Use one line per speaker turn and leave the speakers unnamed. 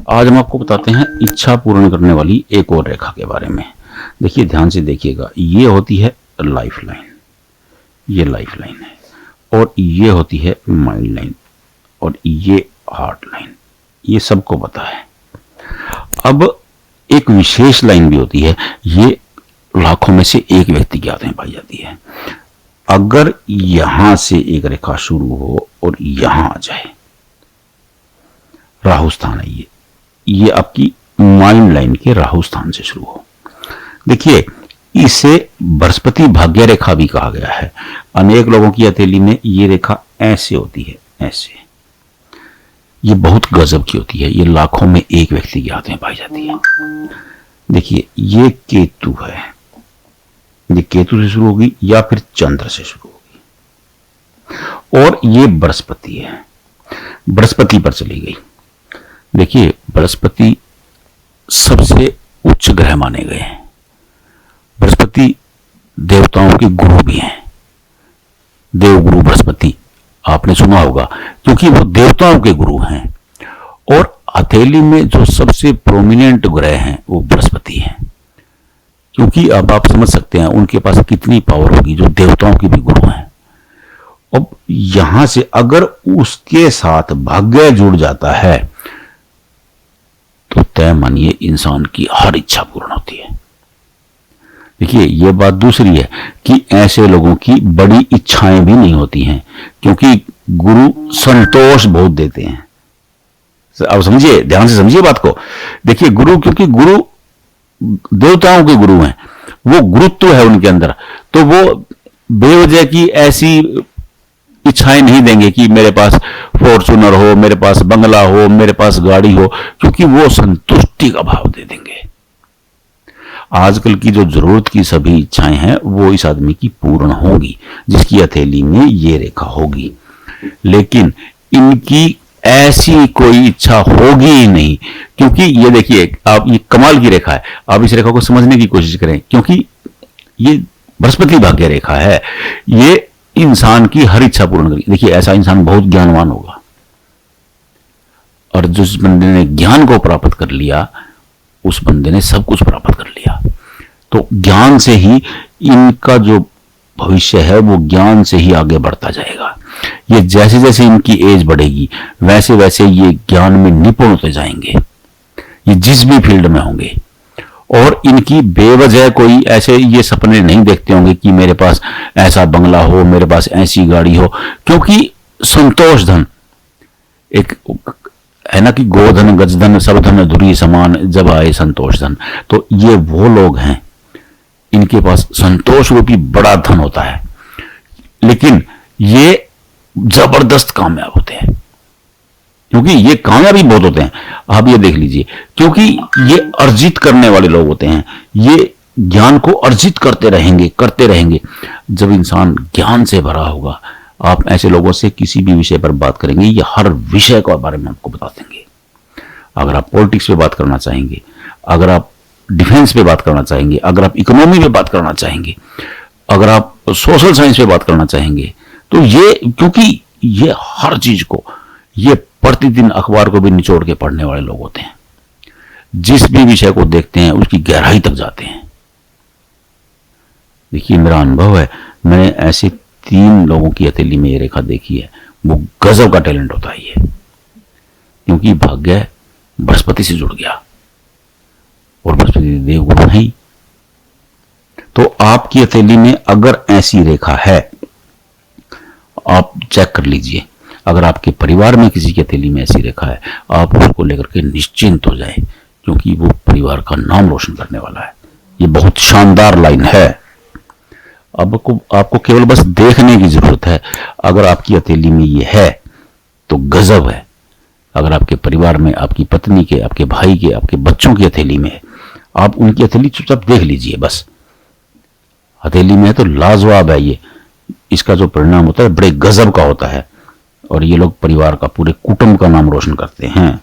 आज हम आपको बताते हैं इच्छा पूर्ण करने वाली एक और रेखा के बारे में। देखिए, ध्यान से देखिएगा। ये होती है लाइफ लाइन, ये लाइफ लाइन है, और ये होती है माइंड लाइन, और ये हार्ट लाइन। ये सबको पता है। अब एक विशेष लाइन भी होती है, ये लाखों में से एक व्यक्ति के हाथ में पाई जाती है। अगर यहां से एक रेखा शुरू हो और यहां आ जाए, राहु स्थान है ये आपकी माइंड लाइन के राहु स्थान से शुरू हो। देखिए, इसे बृहस्पति भाग्य रेखा भी कहा गया है। अनेक लोगों की हथेली में ये रेखा ऐसे होती है, ऐसे। ये बहुत गजब की होती है। ये लाखों में एक व्यक्ति के हाथ में पाई जाती है। देखिए, ये केतु है, ये केतु से शुरू होगी या फिर चंद्र से शुरू होगी, और ये बृहस्पति है, बृहस्पति पर चली गई। देखिए, बृहस्पति सबसे उच्च ग्रह माने गए हैं। बृहस्पति देवताओं के गुरु भी हैं। देवगुरु बृहस्पति आपने सुना होगा, क्योंकि वो देवताओं के गुरु हैं। और हथेली में जो सबसे प्रोमिनेंट ग्रह हैं वो बृहस्पति हैं, क्योंकि अब आप समझ सकते हैं उनके पास कितनी पावर होगी, जो देवताओं के भी गुरु हैं। अब यहां से अगर उसके साथ भाग्य जुड़ जाता है तो तय मानिए इंसान की हर इच्छा पूर्ण होती है। देखिए, यह बात दूसरी है कि ऐसे लोगों की बड़ी इच्छाएं भी नहीं होती हैं, क्योंकि गुरु संतोष बहुत देते हैं। अब समझिए, ध्यान से समझिए बात को। देखिए, गुरु, क्योंकि गुरु देवताओं के गुरु हैं, वो गुरुत्व है उनके अंदर, तो वो बेवजह की ऐसी इच्छाएं नहीं देंगे कि मेरे पास फॉर्च्यूनर हो, मेरे पास बंगला हो, मेरे पास गाड़ी हो, क्योंकि वो संतुष्टि का भाव दे देंगे। आजकल की जो जरूरत की सभी इच्छाएं हैं वो इस आदमी की पूर्ण होगी जिसकी हथेली में ये रेखा होगी, लेकिन इनकी ऐसी कोई इच्छा होगी ही नहीं। क्योंकि ये देखिए, आप, ये कमाल की रेखा है। आप इस रेखा को समझने की कोशिश करें, क्योंकि ये बृहस्पति भाग्य रेखा है। ये इंसान की हर इच्छा पूर्ण करेगी। देखिए, ऐसा इंसान बहुत ज्ञानवान होगा, और जिस बंदे ने ज्ञान को प्राप्त कर लिया उस बंदे ने सब कुछ प्राप्त कर लिया। तो ज्ञान से ही इनका जो भविष्य है वो ज्ञान से ही आगे बढ़ता जाएगा। ये जैसे जैसे इनकी एज बढ़ेगी वैसे वैसे ये ज्ञान में निपुण होते जाएंगे, ये जिस भी फील्ड में होंगे। और इनकी बेवजह कोई ऐसे ये सपने नहीं देखते होंगे कि मेरे पास ऐसा बंगला हो, मेरे पास ऐसी गाड़ी हो, क्योंकि संतोष धन एक है ना कि गोधन गजधन सब धन धुरी समान जब आए संतोष धन। तो ये वो लोग हैं, इनके पास संतोष रूपी बड़ा धन होता है, लेकिन ये जबरदस्त कामयाब होते हैं, क्योंकि ये कामयाबी बहुत होते हैं। आप ये देख लीजिए, क्योंकि ये अर्जित करने वाले लोग होते हैं। ये ज्ञान को अर्जित करते रहेंगे। जब इंसान ज्ञान से भरा होगा, आप ऐसे लोगों से किसी भी विषय पर बात करेंगे, ये हर विषय के बारे में आपको बता देंगे। अगर आप पॉलिटिक्स पे बात करना चाहेंगे, अगर आप डिफेंस पे बात करना चाहेंगे, अगर आप इकोनॉमी पे बात करना चाहेंगे, अगर आप सोशल साइंस पे बात करना चाहेंगे, तो ये, क्योंकि ये हर चीज को, ये प्रतिदिन अखबार को भी निचोड़ के पढ़ने वाले लोग होते हैं। जिस भी विषय को देखते हैं उसकी गहराई तक जाते हैं। देखिए, मेरा अनुभव है, मैंने ऐसे 3 लोगों की हथेली में ये रेखा देखी है। वो गजब का टैलेंट होता है ये, क्योंकि भाग्य बृहस्पति से जुड़ गया, और बृहस्पति देवगुरु है ही। तो आपकी हथेली में अगर ऐसी रेखा है, आप चेक कर लीजिए। अगर आपके परिवार में किसी की हथेली में ऐसी रेखा है, आप उसको लेकर के निश्चिंत हो जाए, क्योंकि वो परिवार का नाम रोशन करने वाला है। ये बहुत शानदार लाइन है। अब आपको केवल बस देखने की जरूरत है। अगर आपकी हथेली में ये है तो गजब है। अगर आपके परिवार में, आपकी पत्नी के, आपके भाई के, आपके बच्चों की हथेली में है, आप उनकी हथेली चुपचाप देख लीजिए। बस हथेली में है तो लाजवाब है ये। इसका जो परिणाम होता है बड़े गजब का होता है, और ये लोग परिवार का, पूरे कुटुंब का नाम रोशन करते हैं।